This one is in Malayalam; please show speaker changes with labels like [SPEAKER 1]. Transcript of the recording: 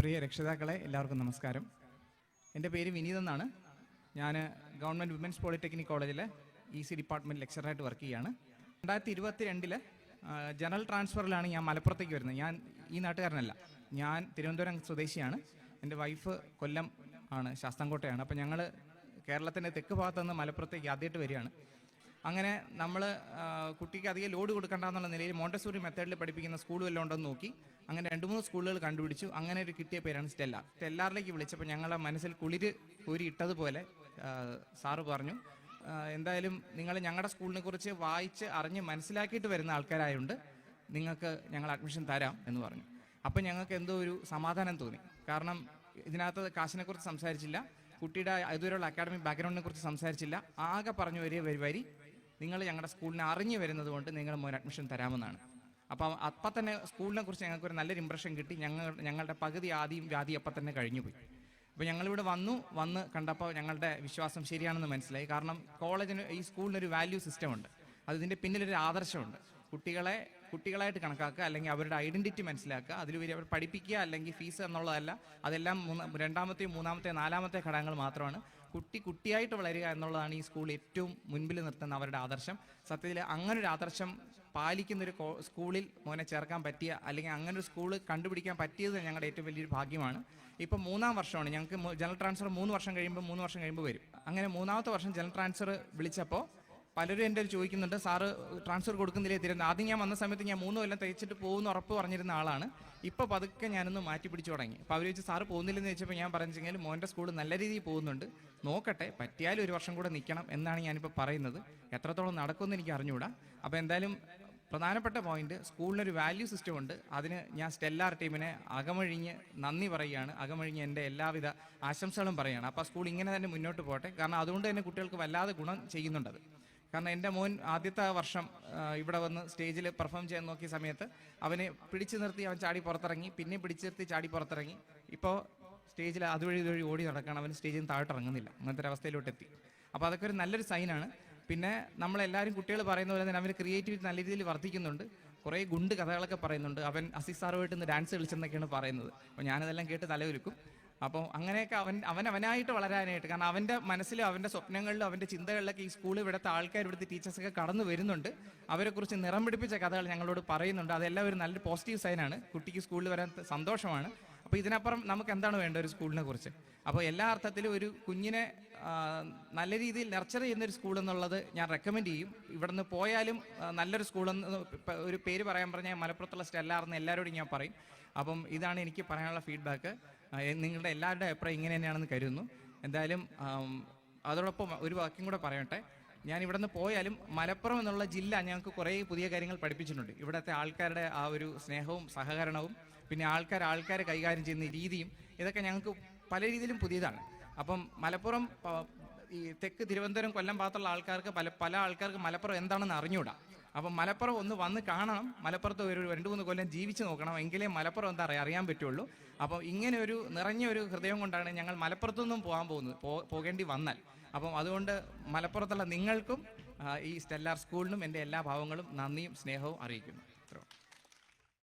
[SPEAKER 1] പ്രിയ രക്ഷിതാക്കളെ എല്ലാവർക്കും നമസ്കാരം. എൻ്റെ പേര് വിനീത് എന്നാണ്. ഞാൻ ഗവൺമെൻറ് വിമൻസ് പോളിടെക്നിക് കോളേജിലെ EC ഡിപ്പാർട്ട്മെൻറ്റ് ലെക്ചറായിട്ട് വർക്ക് ചെയ്യുകയാണ്. 2022 ജനറൽ ട്രാൻസ്ഫറിലാണ് ഞാൻ മലപ്പുറത്തേക്ക് വരുന്നത്. ഞാൻ ഈ നാട്ടുകാരനല്ല, ഞാൻ തിരുവനന്തപുരം സ്വദേശിയാണ്. എൻ്റെ വൈഫ് കൊല്ലം ആണ്, ശാസ്താംകോട്ടയാണ്. അപ്പോൾ ഞങ്ങൾ കേരളത്തിൻ്റെ തെക്ക് ഭാഗത്തുനിന്ന് മലപ്പുറത്തേക്ക് ആദ്യമായിട്ട് വരികയാണ്. അങ്ങനെ നമ്മൾ കുട്ടിക്ക് അധികം ലോഡ് കൊടുക്കണ്ടെന്നുള്ള നിലയിൽ മോണ്ടസൂറി മെത്തേഡിൽ പഠിപ്പിക്കുന്ന സ്കൂൾ വല്ലതും ഉണ്ടെന്ന് നോക്കി അങ്ങനെ 2-3 സ്കൂളുകൾ കണ്ടുപിടിച്ചു. അങ്ങനെ ഒരു കിട്ടിയ പേരാണ് സ്റ്റെല്ലാർ. സ്റ്റെല്ലാറിലേക്ക് വിളിച്ചപ്പോൾ ഞങ്ങളുടെ മനസ്സിൽ കുളിര് കോരി ഇട്ടതുപോലെ സാറ് പറഞ്ഞു, എന്തായാലും നിങ്ങൾ ഞങ്ങളുടെ സ്കൂളിനെ കുറിച്ച് വായിച്ച് അറിഞ്ഞ് മനസ്സിലാക്കിയിട്ട് വരുന്ന ആൾക്കാരായതുകൊണ്ട് നിങ്ങൾക്ക് ഞങ്ങൾ അഡ്മിഷൻ തരാം എന്ന് പറഞ്ഞു. അപ്പോൾ ഞങ്ങൾക്ക് എന്തോ ഒരു സമാധാനം തോന്നി. കാരണം ഇതിനകത്ത് കാശിനെക്കുറിച്ച് സംസാരിച്ചില്ല, കുട്ടിയുടെ ഇതുവരെയുള്ള അക്കാഡമിക് ബാക്ക്ഗ്രൗണ്ടിനെ കുറിച്ച് സംസാരിച്ചില്ല. ആകെ പറഞ്ഞു വരി നിങ്ങൾ ഞങ്ങളുടെ സ്കൂളിനെ അറിഞ്ഞു വരുന്നത് കൊണ്ട് നിങ്ങൾ മോൻ അഡ്മിഷൻ തരാമെന്നാണ്. അപ്പം തന്നെ സ്കൂളിനെ കുറിച്ച് ഞങ്ങൾക്കൊരു നല്ലൊരു ഇമ്പ്രഷൻ കിട്ടി. ഞങ്ങളുടെ പകുതി ആദ്യം വ്യാധി അപ്പം തന്നെ കഴിഞ്ഞു പോയി. അപ്പോൾ ഞങ്ങളിവിടെ വന്ന് കണ്ടപ്പോൾ ഞങ്ങളുടെ വിശ്വാസം ശരിയാണെന്ന് മനസ്സിലായി. കാരണം കോളേജിന്, ഈ സ്കൂളിനൊരു വാല്യൂ സിസ്റ്റം ഉണ്ട്. അതിൻ്റെ പിന്നിലൊരു ആദർശമുണ്ട്. കുട്ടികളായിട്ട് കണക്കാക്കുക, അല്ലെങ്കിൽ അവരുടെ ഐഡൻറ്റിറ്റി മനസ്സിലാക്കുക, അതിലുപരി അവർ പഠിപ്പിക്കുക, അല്ലെങ്കിൽ ഫീസ് എന്നുള്ളതല്ല. അതെല്ലാം രണ്ടാമത്തെയും മൂന്നാമത്തെ നാലാമത്തെ ഘടകങ്ങൾ മാത്രമാണ്. കുട്ടിയായിട്ട് വളരുക എന്നുള്ളതാണ് ഈ സ്കൂൾ ഏറ്റവും മുൻപിൽ നിർത്തുന്ന അവരുടെ ആദർശം. സത്യത്തിൽ അങ്ങനൊരു ആദർശം പാലിക്കുന്നൊരു സ്കൂളിൽ മോനെ ചേർക്കാൻ പറ്റിയ, അല്ലെങ്കിൽ അങ്ങനൊരു സ്കൂൾ കണ്ടുപിടിക്കാൻ പറ്റിയത് ഞങ്ങളുടെ ഏറ്റവും വലിയൊരു ഭാഗ്യമാണ്. ഇപ്പം 3-ാം വർഷമാണ് ഞങ്ങൾക്ക്. ജനറൽ ട്രാൻസ്ഫർ 3 വർഷം കഴിയുമ്പോൾ വരും. അങ്ങനെ 3-ാമത്തെ വർഷം ജനറൽ ട്രാൻസ്ഫർ വിളിച്ചപ്പോൾ പലരും എൻ്റെ ചോദിക്കുന്നുണ്ട്, സാറ് ട്രാൻസ്ഫർ കൊടുക്കുന്നില്ലേ തരുന്നത്. ആദ്യം ഞാൻ വന്ന സമയത്ത് ഞാൻ 3 കൊല്ലം തയ്ച്ചിട്ട് പോകുന്ന ഉറപ്പ് പറഞ്ഞിരുന്ന ആളാണ്. ഇപ്പോൾ പതുക്കെ ഞാനൊന്ന് മാറ്റി പിടിച്ചു തുടങ്ങി. അപ്പോൾ അവർ ചോദിച്ചു, സാറ് പോകുന്നില്ലെന്ന് ചോദിച്ചപ്പോൾ ഞാൻ പറഞ്ഞെങ്കിൽ മോൻ്റെ സ്കൂൾ നല്ല രീതിയിൽ പോകുന്നുണ്ട്, നോക്കട്ടെ, പറ്റിയാലും 1 വർഷം കൂടെ നിൽക്കണം എന്നാണ് ഞാനിപ്പോൾ പറയുന്നത്. എത്രത്തോളം നടക്കുമെന്ന് എനിക്ക് അറിഞ്ഞുകൂടാ. അപ്പോൾ എന്തായാലും പ്രധാനപ്പെട്ട പോയിന്റ്, സ്കൂളിനൊരു വാല്യൂ സിസ്റ്റം ഉണ്ട്. അതിന് ഞാൻ സ്റ്റെല്ലാർ ടീമിനെ അകമഴിഞ്ഞ് നന്ദി പറയുകയാണ്, അകമഴിഞ്ഞ് എൻ്റെ എല്ലാവിധ ആശംസകളും പറയുകയാണ്. അപ്പോൾ സ്കൂൾ ഇങ്ങനെ തന്നെ മുന്നോട്ട് പോകട്ടെ. കാരണം അതുകൊണ്ട് തന്നെ കുട്ടികൾക്ക് വല്ലാതെ ഗുണം ചെയ്യുന്നുണ്ടത്. കാരണം എൻ്റെ മോൻ ആദ്യത്തെ വർഷം ഇവിടെ വന്ന് സ്റ്റേജിൽ പെർഫോം ചെയ്യാൻ നോക്കിയ സമയത്ത് അവനെ പിടിച്ചു നിർത്തി അവൻ ചാടി പുറത്തിറങ്ങി, പിന്നെ പിടിച്ചു നിർത്തി ചാടി പുറത്തിറങ്ങി. ഇപ്പോൾ സ്റ്റേജിൽ അതുവഴി ഇതുവഴി ഓടി നടക്കണം, അവൻ സ്റ്റേജിൽ നിന്ന് താഴോട്ട് ഇറങ്ങുന്നില്ല, അങ്ങനത്തെ ഒരു അവസ്ഥയിലോട്ട് എത്തി. അപ്പോൾ അതൊക്കെ ഒരു നല്ലൊരു സൈനാണ്. പിന്നെ നമ്മളെല്ലാവരും കുട്ടികൾ പറയുന്ന പോലെ തന്നെ അവന് ക്രിയേറ്റിവിറ്റി നല്ല രീതിയിൽ വർദ്ധിക്കുന്നുണ്ട്. കുറേ ഗുണ്ട് കഥകളൊക്കെ പറയുന്നുണ്ട്. അവൻ അസീസ് സാറുമായിട്ട് ഇന്ന് ഡാൻസ് കളിച്ചെന്നൊക്കെയാണ് പറയുന്നത്. അപ്പോൾ ഞാനതെല്ലാം കേട്ട് തലയൊരുക്കും. അപ്പോൾ അങ്ങനെയൊക്കെ അവനായിട്ട് വളരാനായിട്ട്, കാരണം അവൻ്റെ മനസ്സിലും അവൻ്റെ സ്വപ്നങ്ങളിലും അവൻ്റെ ചിന്തകളിലൊക്കെ ഈ സ്കൂളിൽ ഇവിടുത്തെ ആൾക്കാർ, ഇവിടുത്തെ ടീച്ചേഴ്സൊക്കെ കടന്നു വരുന്നുണ്ട്. അവരെക്കുറിച്ച് നിറം പിടിപ്പിച്ച കഥകൾ ഞങ്ങളോട് പറയുന്നുണ്ട്. അതെല്ലാം ഒരു നല്ല പോസിറ്റീവ് സൈനാണ്. കുട്ടിക്ക് സ്കൂളിൽ വരാൻ സന്തോഷമാണ്. അപ്പോൾ ഇതിനപ്പുറം നമുക്ക് എന്താണ് വേണ്ടത് ഒരു സ്കൂളിനെ കുറിച്ച്? അപ്പോൾ എല്ലാ അർത്ഥത്തിലും ഒരു കുഞ്ഞിനെ നല്ല രീതിയിൽ നർച്ചർ ചെയ്യുന്നൊരു സ്കൂൾ എന്നുള്ളത് ഞാൻ റെക്കമെൻഡ് ചെയ്യും. ഇവിടെ നിന്ന് പോയാലും നല്ലൊരു സ്കൂളെന്ന് ഒരു പേര് പറയാൻ പറഞ്ഞാൽ മലപ്പുറത്തുള്ള സ്റ്റെല്ലാർ എന്ന് എല്ലാവരോടും ഞാൻ പറയും. അപ്പം ഇതാണ് എനിക്ക് പറയാനുള്ള ഫീഡ്ബാക്ക്. നിങ്ങളുടെ എല്ലാവരുടെ അഭിപ്രായം ഇങ്ങനെ തന്നെയാണെന്ന് കരുതുന്നു. എന്തായാലും അതോടൊപ്പം ഒരു വാക്യം കൂടെ പറയട്ടെ. ഞാൻ ഇവിടെ നിന്ന് പോയാലും മലപ്പുറം എന്നുള്ള ജില്ല ഞങ്ങൾക്ക് കുറേ പുതിയ കാര്യങ്ങൾ പഠിപ്പിച്ചിട്ടുണ്ട്. ഇവിടുത്തെ ആൾക്കാരുടെ ആ ഒരു സ്നേഹവും സഹകരണവും, പിന്നെ ആൾക്കാരെ കൈകാര്യം ചെയ്യുന്ന രീതിയും, ഇതൊക്കെ ഞങ്ങൾക്ക് പല രീതിയിലും പുതിയതാണ്. അപ്പം മലപ്പുറം, ഈ തെക്ക് തിരുവനന്തപുരം കൊല്ലം ഭാഗത്തുള്ള ആൾക്കാർക്ക് പല ആൾക്കാർക്ക് മലപ്പുറം എന്താണെന്ന് അറിഞ്ഞുകൂടാ. അപ്പം മലപ്പുറം ഒന്ന് വന്ന് കാണണം, മലപ്പുറത്ത് ഒരു 2-3 കൊല്ലം ജീവിച്ച് നോക്കണം, എങ്കിലേ മലപ്പുറം എന്താ അറിയാൻ പറ്റുള്ളൂ. അപ്പം ഇങ്ങനെ ഒരു നിറഞ്ഞ ഒരു ഹൃദയം കൊണ്ടാണ് ഞങ്ങൾ മലപ്പുറത്തുനിന്നും പോകേണ്ടി വന്നാൽ. അപ്പം അതുകൊണ്ട് മലപ്പുറത്തുള്ള നിങ്ങൾക്കും ഈ സ്റ്റെല്ലാർ സ്കൂളിനും എൻ്റെ എല്ലാ ഭാവങ്ങളും നന്ദിയും സ്നേഹവും അറിയിക്കുന്നു.